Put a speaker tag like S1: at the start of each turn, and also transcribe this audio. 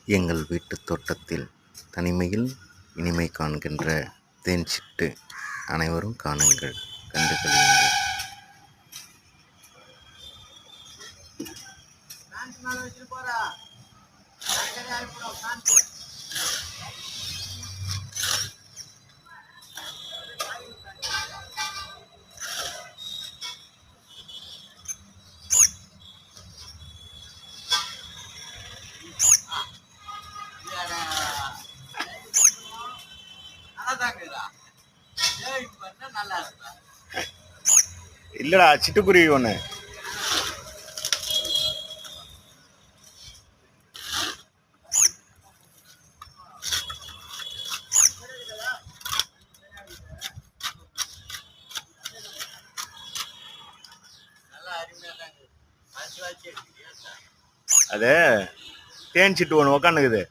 S1: எங்கள் வீட்டுத் தோட்டத்தில் தனிமையில் இனிமை காண்கின்ற தேன் சிட்டு. அனைவரும் காணுங்கள், கண்டு களியுங்கள். இல்லடா, சிட்டுக்குருவி ஒண்ணு. அது தேன் சிட்டு ஒன்று உக்காந்துக்குது.